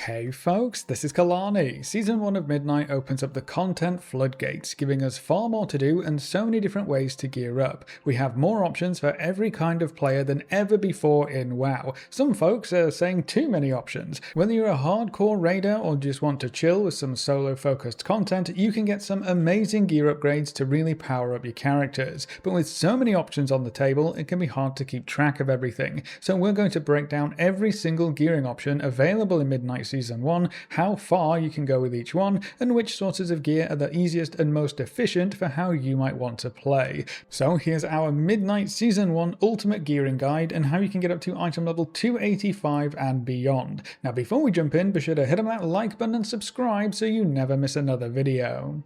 Hey folks, this is Kalani. Season 1 of Midnight opens up the content floodgates, giving us far more to do and so many different ways to gear up. We have more options for every kind of player than ever before in WoW. Some folks are saying too many options. Whether you're a hardcore raider or just want to chill with some solo focused content, you can get some amazing gear upgrades to really power up your characters. But with so many options on the table, it can be hard to keep track of everything. So we're going to break down every single gearing option available in Midnight Season 1, how far you can go with each one, and which sources of gear are the easiest and most efficient for how you might want to play. So here's our Midnight Season 1 Ultimate Gearing Guide and how you can get up to item level 285 and beyond. Now before we jump in, be sure to hit on that like button and subscribe so you never miss another video.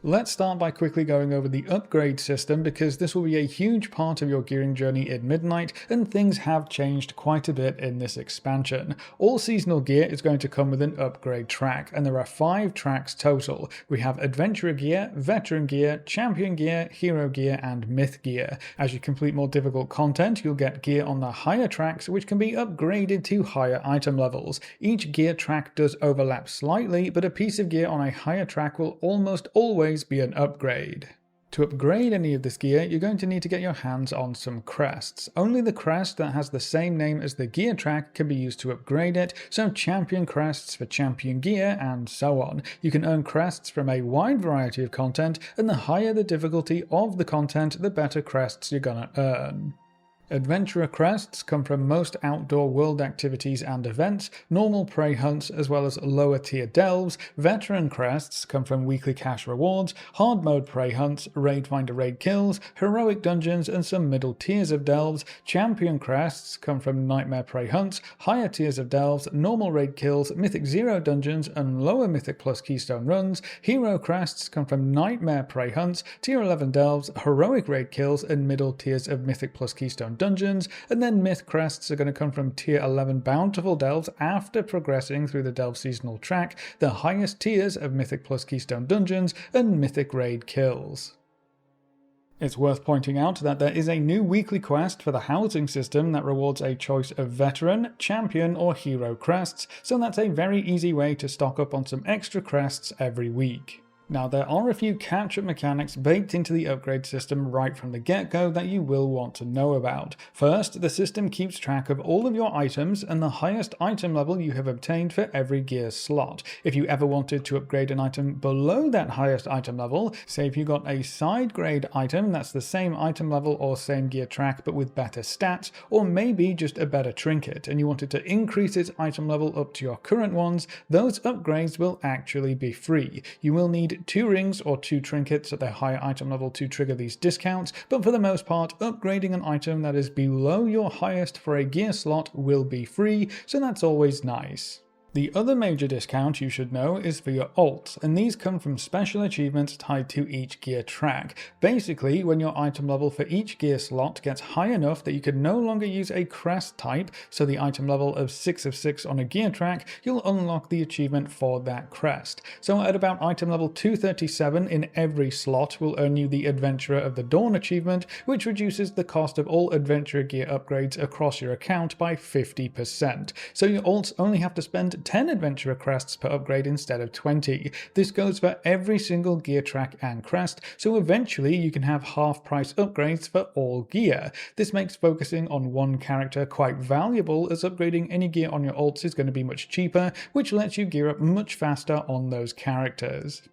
Let's start by quickly going over the upgrade system because this will be a huge part of your gearing journey in Midnight and things have changed quite a bit in this expansion. All seasonal gear is going to come with an upgrade track and there are 5 tracks total. We have Adventurer gear, Veteran gear, Champion gear, Hero gear and Myth gear. As you complete more difficult content, you'll get gear on the higher tracks which can be upgraded to higher item levels. Each gear track does overlap slightly, but a piece of gear on a higher track will almost always be an upgrade. To upgrade any of this gear, you're going to need to get your hands on some crests. Only the crest that has the same name as the gear track can be used to upgrade it, so champion crests for champion gear and so on. You can earn crests from a wide variety of content, and the higher the difficulty of the content, the better crests you're gonna earn. Adventurer crests come from most outdoor world activities and events, normal prey hunts as well as lower tier delves. Veteran crests come from weekly cash rewards, hard mode prey hunts, raid finder raid kills, heroic dungeons and some middle tiers of delves. Champion crests come from nightmare prey hunts, higher tiers of delves, normal raid kills, mythic 0 dungeons and lower mythic plus keystone runs. Hero crests come from nightmare prey hunts, tier 11 delves, heroic raid kills and middle tiers of mythic plus keystone dungeons, and then myth crests are going to come from tier 11 bountiful delves after progressing through the delve seasonal track, the highest tiers of mythic plus keystone dungeons and mythic raid kills. It's worth pointing out that there is a new weekly quest for the housing system that rewards a choice of veteran, champion or hero crests, so that's a very easy way to stock up on some extra crests every week. Now there are a few catch-up mechanics baked into the upgrade system right from the get-go that you will want to know about. First, the system keeps track of all of your items and the highest item level you have obtained for every gear slot. If you ever wanted to upgrade an item below that highest item level, say if you got a side grade item that's the same item level or same gear track but with better stats, or maybe just a better trinket, and you wanted to increase its item level up to your current ones, those upgrades will actually be free. You will need 2 rings or 2 trinkets at their higher item level to trigger these discounts, but for the most part, upgrading an item that is below your highest for a gear slot will be free, so that's always nice. The other major discount you should know is for your alts, and these come from special achievements tied to each gear track. Basically, when your item level for each gear slot gets high enough that you can no longer use a crest type, so the item level of 6 of 6 on a gear track, you'll unlock the achievement for that crest. So at about item level 237 in every slot will earn you the Adventurer of the Dawn achievement, which reduces the cost of all adventurer gear upgrades across your account by 50%. So your alts only have to spend 10 adventurer crests per upgrade instead of 20. This goes for every single gear track and crest, so eventually you can have half price upgrades for all gear. This makes focusing on one character quite valuable, as upgrading any gear on your alts is going to be much cheaper, which lets you gear up much faster on those characters.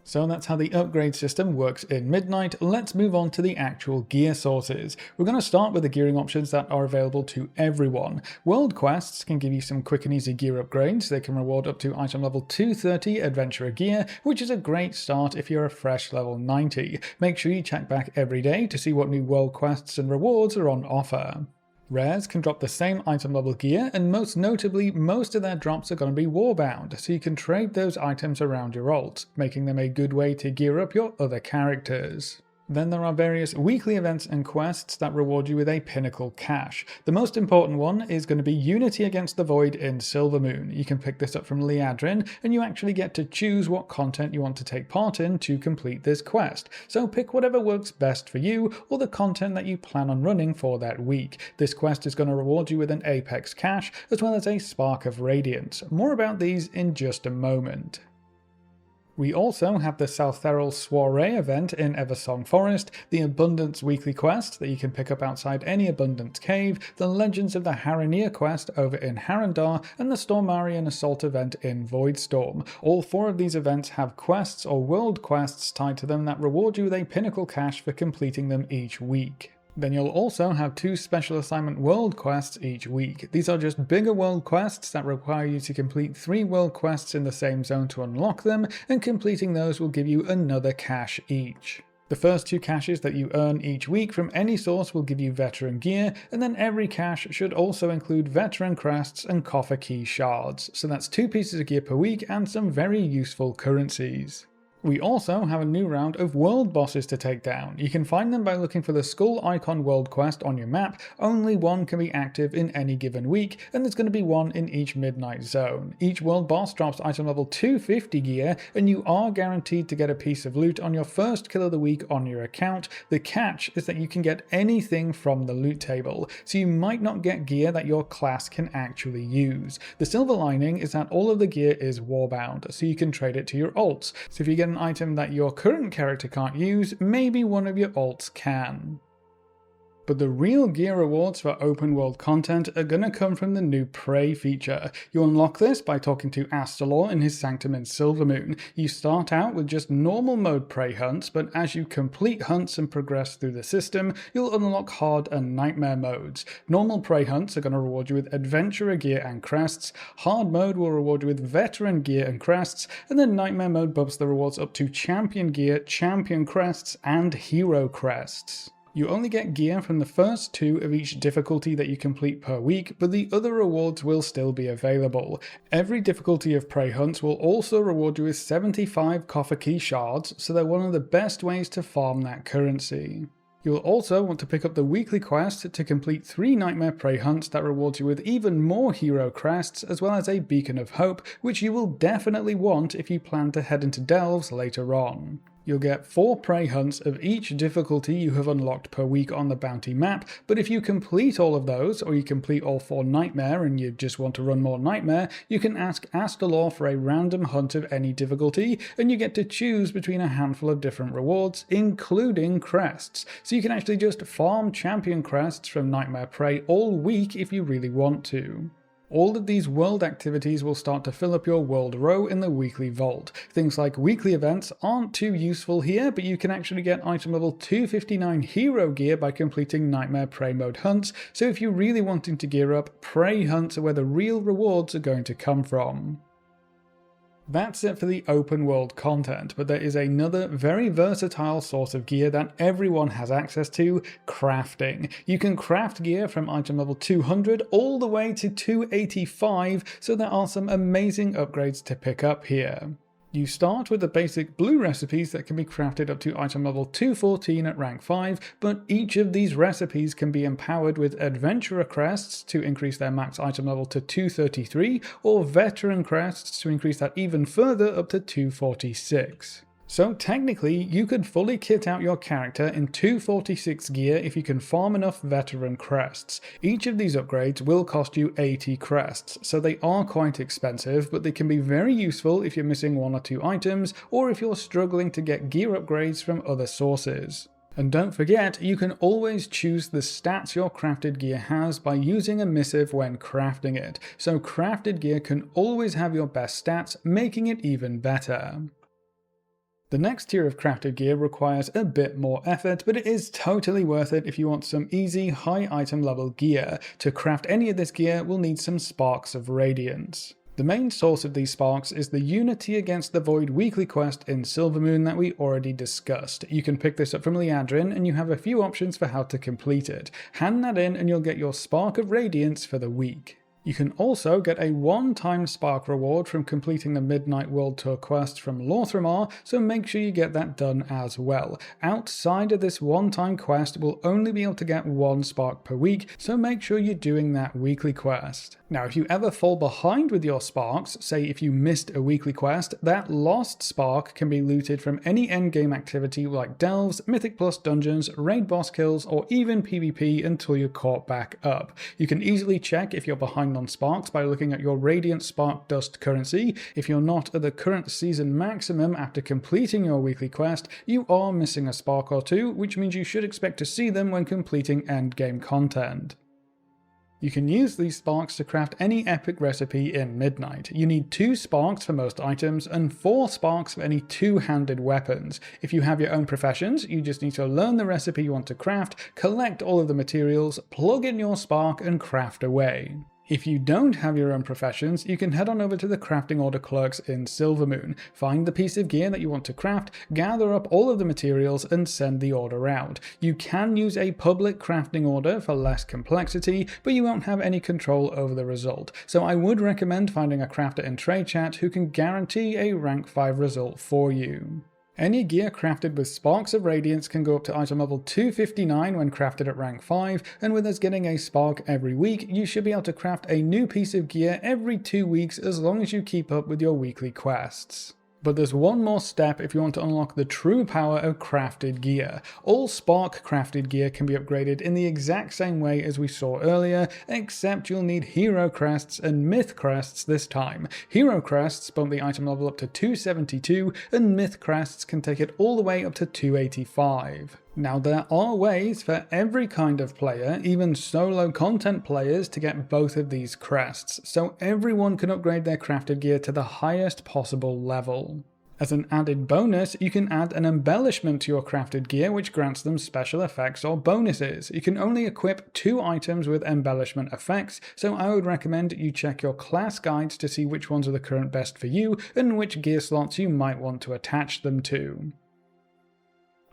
So that's how the upgrade system works in Midnight. Let's move on to the actual gear sources. We're going to start with the gearing options that are available to everyone. World quests can give you some quick and easy gear upgrades. They can reward up to item level 230 adventurer gear, which is a great start if you're a fresh level 90. Make sure you check back every day to see what new world quests and rewards are on offer. Rares can drop the same item level gear, and most notably, most of their drops are going to be warbound, so you can trade those items around your alt, making them a good way to gear up your other characters. Then there are various weekly events and quests that reward you with a pinnacle cache. The most important one is going to be Unity Against the Void in Silvermoon. You can pick this up from Geairng, and you actually get to choose what content you want to take part in to complete this quest. So pick whatever works best for you, or the content that you plan on running for that week. This quest is going to reward you with an Apex cache, as well as a Spark of Radiance. More about these in just a moment. We also have the Saltheral Soiree event in Eversong Forest, the Abundance weekly quest that you can pick up outside any Abundance cave, the Legends of the Haranir quest over in Harandar, and the Stormarian Assault event in Voidstorm. All 4 of these events have quests or world quests tied to them that reward you with a pinnacle cache for completing them each week. Then you'll also have 2 special assignment world quests each week. These are just bigger world quests that require you to complete 3 world quests in the same zone to unlock them, and completing those will give you another cache each. The first 2 caches that you earn each week from any source will give you veteran gear, and then every cache should also include veteran crests and coffer key shards. So that's 2 pieces of gear per week and some very useful currencies. We also have a new round of world bosses to take down. You can find them by looking for the Skull Icon world quest on your map. Only one can be active in any given week, and there's going to be one in each midnight zone. Each world boss drops item level 250 gear, and you are guaranteed to get a piece of loot on your first kill of the week on your account. The catch is that you can get anything from the loot table, so you might not get gear that your class can actually use. The silver lining is that all of the gear is warbound, so you can trade it to your alts. So if you get an item that your current character can't use, maybe one of your alts can. But the real gear rewards for open world content are going to come from the new Prey feature. You unlock this by talking to Astalor in his sanctum in Silvermoon. You start out with just normal mode Prey hunts, but as you complete hunts and progress through the system, you'll unlock hard and nightmare modes. Normal Prey hunts are going to reward you with adventurer gear and crests, hard mode will reward you with veteran gear and crests, and then nightmare mode bumps the rewards up to champion gear, champion crests, and hero crests. You only get gear from the first 2 of each difficulty that you complete per week, but the other rewards will still be available. Every difficulty of Prey hunts will also reward you with 75 coffer key shards, so they're one of the best ways to farm that currency. You'll also want to pick up the weekly quest to complete 3 Nightmare Prey hunts that rewards you with even more hero crests, as well as a Beacon of Hope, which you will definitely want if you plan to head into Delves later on. You'll get 4 Prey hunts of each difficulty you have unlocked per week on the bounty map, but if you complete all of those, or you complete all 4 Nightmare and you just want to run more Nightmare, you can ask Astalor for a random hunt of any difficulty, and you get to choose between a handful of different rewards, including crests. So you can actually just farm champion crests from Nightmare Prey all week if you really want to. All of these world activities will start to fill up your world row in the weekly vault. Things like weekly events aren't too useful here, but you can actually get item level 259 hero gear by completing Nightmare Prey mode hunts, so if you're really wanting to gear up, Prey hunts are where the real rewards are going to come from. That's it for the open world content, but there is another very versatile source of gear that everyone has access to: crafting. You can craft gear from item level 200 all the way to 285, so there are some amazing upgrades to pick up here. You start with the basic blue recipes that can be crafted up to item level 214 at rank 5, but each of these recipes can be empowered with adventurer crests to increase their max item level to 233, or veteran crests to increase that even further up to 246. So technically, you could fully kit out your character in 246 gear if you can farm enough veteran crests. Each of these upgrades will cost you 80 crests, so they are quite expensive, but they can be very useful if you're missing 1 or 2 items, or if you're struggling to get gear upgrades from other sources. And don't forget, you can always choose the stats your crafted gear has by using a missive when crafting it, so crafted gear can always have your best stats, making it even better. The next tier of crafted gear requires a bit more effort, but it is totally worth it if you want some easy, high item level gear. To craft any of this gear, we'll need some Sparks of Radiance. The main source of these sparks is the Unity Against the Void weekly quest in Silvermoon that we already discussed. You can pick this up from Geairng, and you have a few options for how to complete it. Hand that in and you'll get your Spark of Radiance for the week. You can also get a one-time spark reward from completing the Midnight World Tour quest from Lothramar, so make sure you get that done as well. Outside of this one-time quest, we'll only be able to get one spark per week, so make sure you're doing that weekly quest. Now, if you ever fall behind with your sparks, say if you missed a weekly quest, that lost spark can be looted from any endgame activity like delves, Mythic Plus dungeons, raid boss kills, or even PvP until you're caught back up. You can easily check if you're behind on sparks by looking at your Radiant Spark Dust currency. If you're not at the current season maximum after completing your weekly quest, you are missing a spark or two, which means you should expect to see them when completing endgame content. You can use these sparks to craft any epic recipe in Midnight. You need 2 sparks for most items and 4 sparks for any two-handed weapons. If you have your own professions, you just need to learn the recipe you want to craft, collect all of the materials, plug in your spark, and craft away. If you don't have your own professions, you can head on over to the crafting order clerks in Silvermoon, find the piece of gear that you want to craft, gather up all of the materials, and send the order out. You can use a public crafting order for less complexity, but you won't have any control over the result, so I would recommend finding a crafter in trade chat who can guarantee a rank 5 result for you. Any gear crafted with Sparks of Radiance can go up to item level 259 when crafted at rank 5, and with us getting a spark every week, you should be able to craft a new piece of gear every 2 weeks as long as you keep up with your weekly quests. But there's one more step if you want to unlock the true power of crafted gear. All Spark crafted gear can be upgraded in the exact same way as we saw earlier, except you'll need Hero Crests and Myth Crests this time. Hero Crests bump the item level up to 272, and Myth Crests can take it all the way up to 285. Now, there are ways for every kind of player, even solo content players, to get both of these crests, so everyone can upgrade their crafted gear to the highest possible level. As an added bonus, you can add an embellishment to your crafted gear which grants them special effects or bonuses. You can only equip 2 items with embellishment effects, so I would recommend you check your class guides to see which ones are the current best for you and which gear slots you might want to attach them to.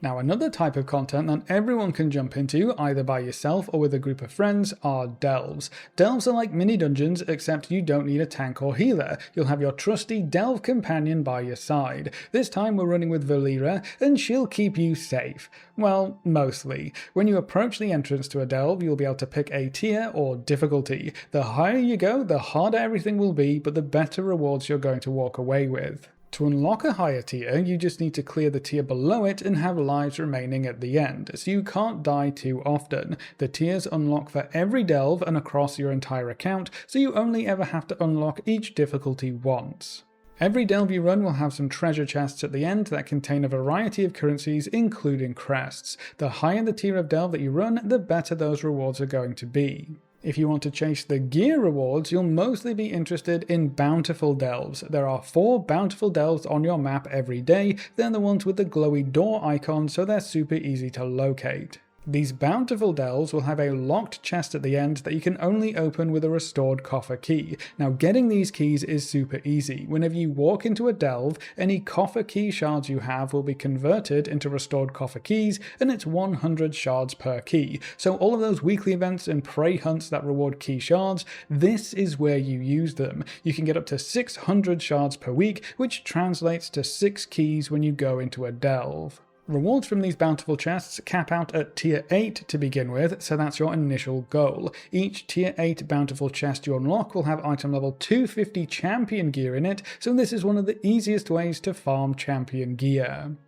Now, another type of content that everyone can jump into, either by yourself or with a group of friends, are delves. Delves are like mini dungeons, except you don't need a tank or healer. You'll have your trusty delve companion by your side. This time we're running with Valera, and she'll keep you safe. Well, mostly. When you approach the entrance to a delve, you'll be able to pick a tier or difficulty. The higher you go, the harder everything will be, but the better rewards you're going to walk away with. To unlock a higher tier, you just need to clear the tier below it and have lives remaining at the end, so you can't die too often. The tiers unlock for every delve and across your entire account, so you only ever have to unlock each difficulty once. Every delve you run will have some treasure chests at the end that contain a variety of currencies, including crests. The higher the tier of delve that you run, the better those rewards are going to be. If you want to chase the gear rewards, you'll mostly be interested in bountiful delves. There are 4 bountiful delves on your map every day. They're the ones with the glowy door icon, so they're super easy to locate. These bountiful delves will have a locked chest at the end that you can only open with a restored coffer key. Now, getting these keys is super easy. Whenever you walk into a delve, any coffer key shards you have will be converted into restored coffer keys, and it's 100 shards per key. So all of those weekly events and prey hunts that reward key shards, this is where you use them. You can get up to 600 shards per week, which translates to 6 keys when you go into a delve. Rewards from these bountiful chests cap out at tier 8 to begin with, so that's your initial goal. Each tier 8 bountiful chest you unlock will have item level 250 champion gear in it, so this is one of the easiest ways to farm champion gear.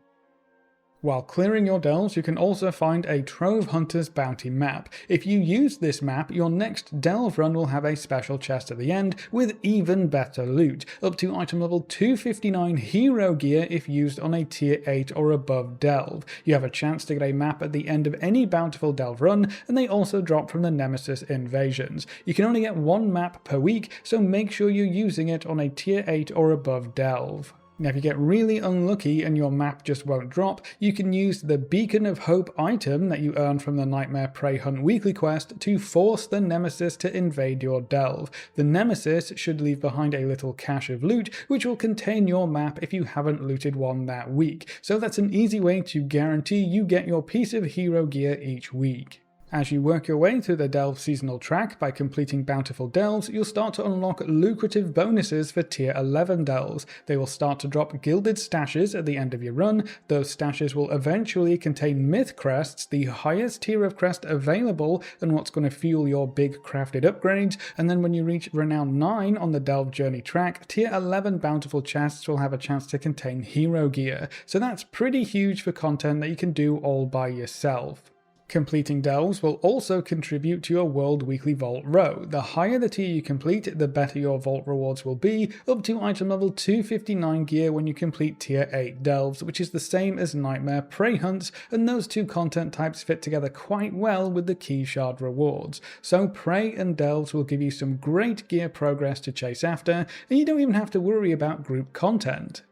While clearing your delves, you can also find a Trove Hunter's Bounty map. If you use this map, your next delve run will have a special chest at the end with even better loot, up to item level 259 hero gear if used on a tier 8 or above delve. You have a chance to get a map at the end of any bountiful delve run, and they also drop from the Nemesis invasions. You can only get 1 map per week, so make sure you're using it on a tier 8 or above delve. Now, if you get really unlucky and your map just won't drop, you can use the Beacon of Hope item that you earn from the Nightmare Prey Hunt weekly quest to force the Nemesis to invade your delve. The Nemesis should leave behind a little cache of loot, which will contain your map if you haven't looted one that week. So that's an easy way to guarantee you get your piece of hero gear each week. As you work your way through the Delve seasonal track by completing bountiful delves, you'll start to unlock lucrative bonuses for tier 11 delves. They will start to drop gilded stashes at the end of your run. Those stashes will eventually contain myth crests, the highest tier of crest available and what's going to fuel your big crafted upgrades. And then when you reach renown 9 on the Delve journey track, tier 11 bountiful chests will have a chance to contain hero gear. So that's pretty huge for content that you can do all by yourself. Completing delves will also contribute to your World Weekly Vault row. The higher the tier you complete, the better your vault rewards will be, up to item level 259 gear when you complete tier 8 delves, which is the same as Nightmare Prey Hunts, and those two content types fit together quite well with the key shard rewards. So Prey and delves will give you some great gear progress to chase after, and you don't even have to worry about group content.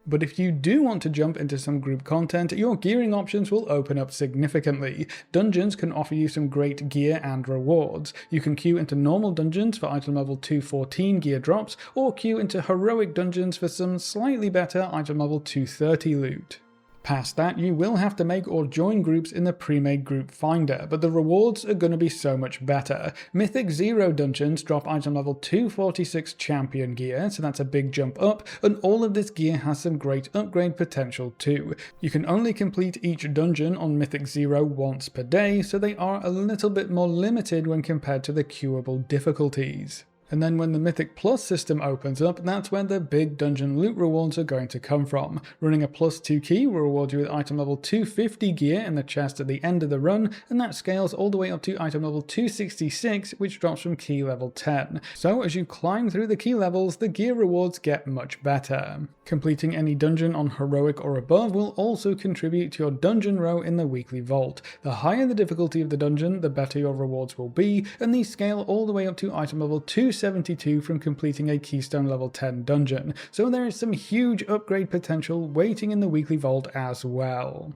But if you do want to jump into some group content, your gearing options will open up significantly. Dungeons can offer you some great gear and rewards. You can queue into normal dungeons for item level 214 gear drops, or queue into heroic dungeons for some slightly better item level 230 loot. Past that, you will have to make or join groups in the pre-made group finder, but the rewards are going to be so much better. Mythic 0 dungeons drop item level 246 champion gear, so that's a big jump up, and all of this gear has some great upgrade potential too. You can only complete each dungeon on Mythic 0 once per day, so they are a little bit more limited when compared to the queuable difficulties. And then when the Mythic Plus system opens up, that's where the big dungeon loot rewards are going to come from. Running a +2 key will reward you with item level 250 gear in the chest at the end of the run, and that scales all the way up to item level 266, which drops from key level 10. So as you climb through the key levels, the gear rewards get much better. Completing any dungeon on heroic or above will also contribute to your dungeon row in the weekly vault. The higher the difficulty of the dungeon, the better your rewards will be, and these scale all the way up to item level 272 from completing a keystone level 10 dungeon. So there is some huge upgrade potential waiting in the weekly vault as well.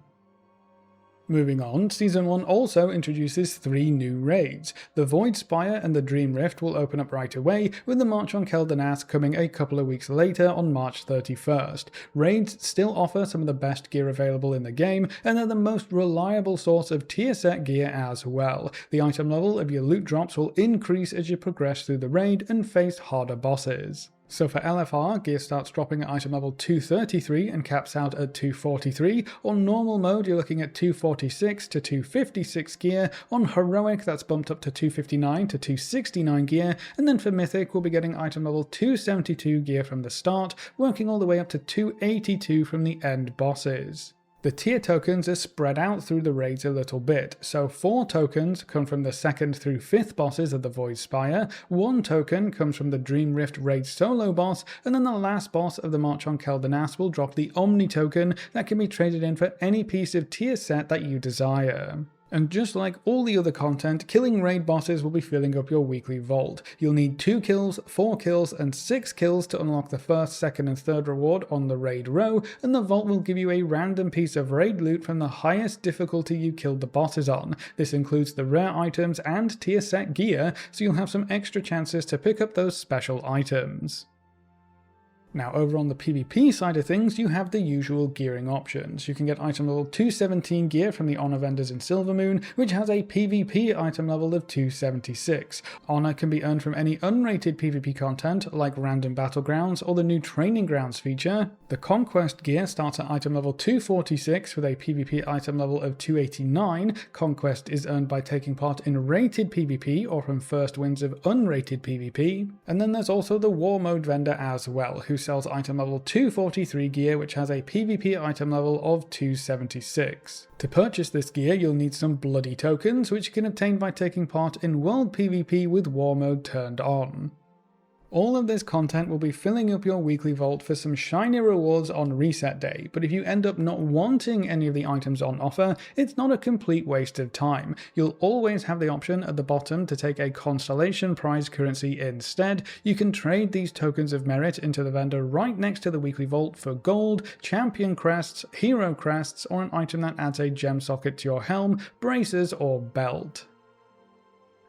Moving on, Season 1 also introduces 3 new raids. The Void Spire and the Dream Rift will open up right away, with the March on Keldanas coming a couple of weeks later on March 31st. Raids still offer some of the best gear available in the game, and they're the most reliable source of tier set gear as well. The item level of your loot drops will increase as you progress through the raid and face harder bosses. So for LFR, gear starts dropping at item level 233 and caps out at 243. On normal mode, you're looking at 246 to 256 gear. On heroic, that's bumped up to 259 to 269 gear. And then for mythic, we'll be getting item level 272 gear from the start, working all the way up to 282 from the end bosses. The tier tokens are spread out through the raids a little bit, so 4 tokens come from the 2nd through 5th bosses of the Void Spire, 1 token comes from the Dream Rift raid solo boss, and then the last boss of the March on Keldanas will drop the Omni token that can be traded in for any piece of tier set that you desire. And just like all the other content, killing raid bosses will be filling up your weekly vault. You'll need 2 kills, 4 kills, and 6 kills to unlock the 1st, 2nd, and 3rd reward on the raid row, and the vault will give you a random piece of raid loot from the highest difficulty you killed the bosses on. This includes the rare items and tier set gear, so you'll have some extra chances to pick up those special items. Now over on the PvP side of things, you have the usual gearing options. You can get item level 217 gear from the Honor vendors in Silvermoon, which has a PvP item level of 276. Honor can be earned from any unrated PvP content like Random Battlegrounds or the new Training Grounds feature. The Conquest gear starts at item level 246 with a PvP item level of 289. Conquest is earned by taking part in rated PvP or from first wins of unrated PvP. And then there's also the War Mode vendor as well, who sells item level 243 gear, which has a PvP item level of 276. To purchase this gear, you'll need some bloody tokens, which you can obtain by taking part in World PvP with War Mode turned on. All of this content will be filling up your weekly vault for some shiny rewards on reset day, but if you end up not wanting any of the items on offer, it's not a complete waste of time. You'll always have the option at the bottom to take a Constellation prize currency instead. You can trade these tokens of merit into the vendor right next to the weekly vault for gold, champion crests, hero crests, or an item that adds a gem socket to your helm, braces, or belt.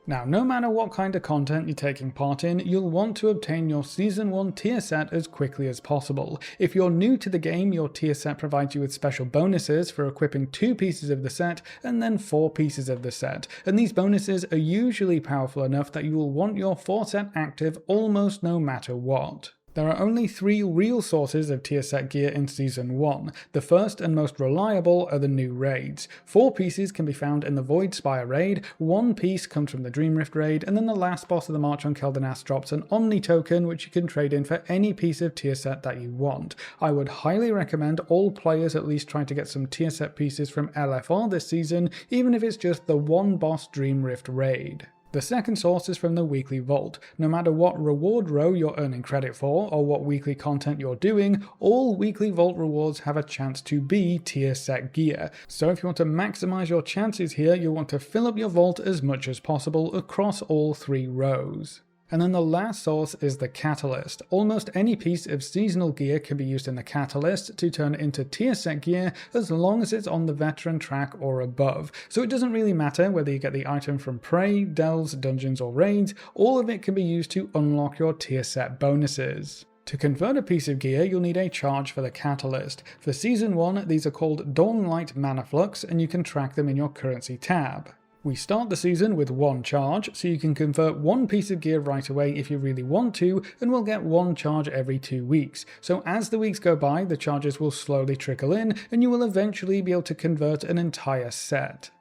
Now, no matter what kind of content you're taking part in, you'll want to obtain your Season 1 tier set as quickly as possible. If you're new to the game, your tier set provides you with special bonuses for equipping 2 pieces of the set and then 4 pieces of the set, and these bonuses are usually powerful enough that you will want your 4 set active almost no matter what. There are only 3 real sources of tier set gear in Season 1. The first and most reliable are the new raids. 4 pieces can be found in the Void Spire raid, 1 piece comes from the Dream Rift raid, and then the last boss of the March on Keldanas drops an Omni token which you can trade in for any piece of tier set that you want. I would highly recommend all players at least try to get some tier set pieces from LFR this season, even if it's just the 1 boss Dream Rift raid. The second source is from the weekly vault. No matter what reward row you're earning credit for, or what weekly content you're doing, all weekly vault rewards have a chance to be tier set gear. So if you want to maximize your chances here, you'll want to fill up your vault as much as possible across all 3 rows. And then the last source is the Catalyst. Almost any piece of seasonal gear can be used in the Catalyst to turn into tier set gear as long as it's on the veteran track or above. So it doesn't really matter whether you get the item from Prey, Delves, Dungeons or Raids, all of it can be used to unlock your tier set bonuses. To convert a piece of gear, you'll need a charge for the Catalyst. For Season 1, these are called Dawnlight Mana Flux, and you can track them in your currency tab. We start the season with 1 charge, so you can convert 1 piece of gear right away if you really want to, and we'll get 1 charge every 2 weeks. So as the weeks go by, the charges will slowly trickle in, and you will eventually be able to convert an entire set.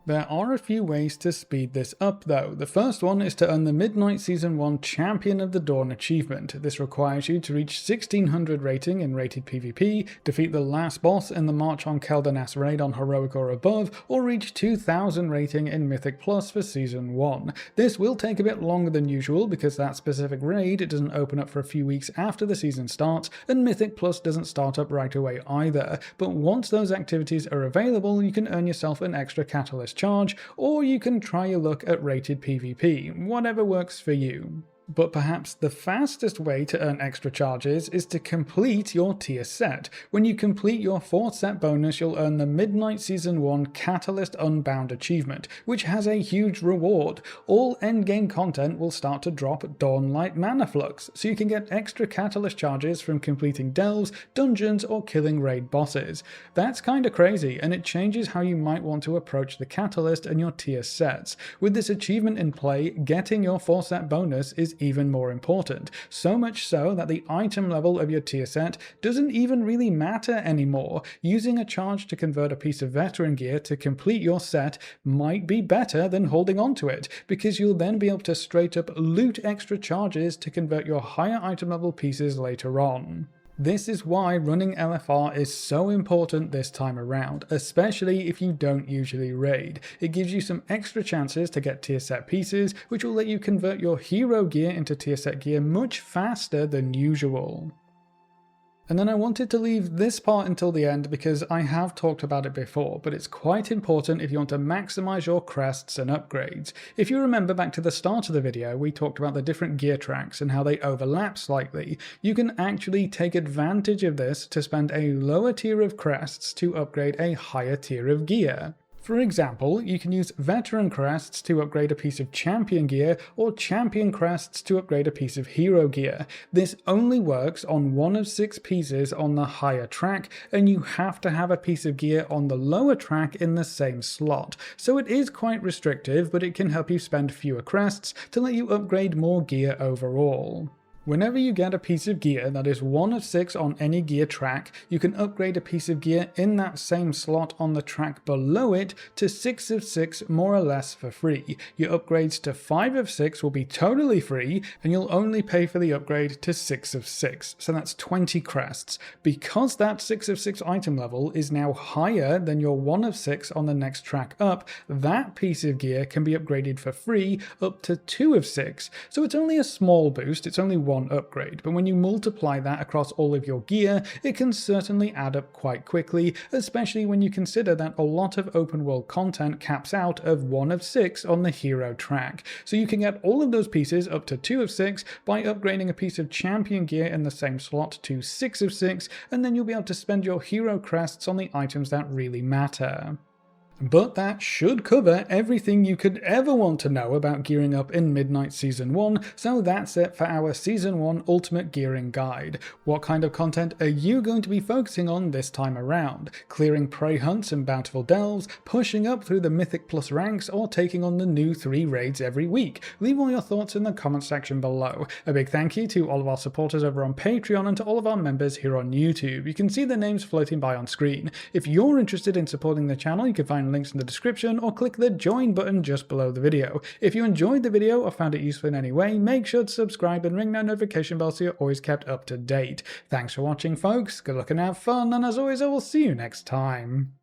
There are a few ways to speed this up though. The first one is to earn the Midnight Season 1 Champion of the Dawn achievement. This requires you to reach 1600 rating in rated PvP, defeat the last boss in the March on Keldanas raid on Heroic or above, or reach 2000 rating in Mythic Plus for Season 1. This will take a bit longer than usual because that specific raid doesn't open up for a few weeks after the season starts, and Mythic Plus doesn't start up right away either. But once those activities are available, you can earn yourself an extra Catalyst charge, or you can try your luck at rated PvP, whatever works for you. But perhaps the fastest way to earn extra charges is to complete your tier set. When you complete your 4th set bonus, you'll earn the Midnight Season 1 Catalyst Unbound achievement, which has a huge reward. All endgame content will start to drop Dawnlight Mana Flux, so you can get extra Catalyst charges from completing delves, dungeons, or killing raid bosses. That's kinda crazy, and it changes how you might want to approach the Catalyst and your tier sets. With this achievement in play, getting your 4 set bonus is even more important, so much so that the item level of your tier set doesn't even really matter anymore. Using a charge to convert a piece of veteran gear to complete your set might be better than holding on to it, because you'll then be able to straight up loot extra charges to convert your higher item level pieces later on. This is why running LFR is so important this time around, especially if you don't usually raid. It gives you some extra chances to get tier set pieces, which will let you convert your hero gear into tier set gear much faster than usual. And then I wanted to leave this part until the end because I have talked about it before, but it's quite important if you want to maximize your crests and upgrades. If you remember back to the start of the video, we talked about the different gear tracks and how they overlap slightly. You can actually take advantage of this to spend a lower tier of crests to upgrade a higher tier of gear. For example, you can use Veteran Crests to upgrade a piece of Champion gear, or Champion Crests to upgrade a piece of Hero gear. This only works on 1 of 6 pieces on the higher track, and you have to have a piece of gear on the lower track in the same slot. So it is quite restrictive, but it can help you spend fewer crests to let you upgrade more gear overall. Whenever you get a piece of gear that is 1 of 6 on any gear track, you can upgrade a piece of gear in that same slot on the track below it to 6 of 6 more or less for free. Your upgrades to 5 of 6 will be totally free, and you'll only pay for the upgrade to 6 of 6, so that's 20 crests. Because that 6 of 6 item level is now higher than your 1 of 6 on the next track up, that piece of gear can be upgraded for free up to 2 of 6. So it's only a small boost, it's only 1 upgrade, but when you multiply that across all of your gear, it can certainly add up quite quickly, especially when you consider that a lot of open world content caps out of 1 of 6 on the hero track. So you can get all of those pieces up to 2 of 6 by upgrading a piece of champion gear in the same slot to 6 of 6, and then you'll be able to spend your hero crests on the items that really matter. But that should cover everything you could ever want to know about gearing up in Midnight Season 1, so that's it for our Season 1 Ultimate Gearing Guide. What kind of content are you going to be focusing on this time around? Clearing prey hunts and bountiful delves, pushing up through the Mythic Plus ranks, or taking on the new 3 raids every week? Leave all your thoughts in the comment section below. A big thank you to all of our supporters over on Patreon and to all of our members here on YouTube. You can see their names floating by on screen. If you're interested in supporting the channel, you can find links in the description or click the join button just below the video. If you enjoyed the video or found it useful in any way, make sure to subscribe and ring that notification bell so you're always kept up to date. Thanks for watching, folks. Good luck and have fun, and as always, I will see you next time.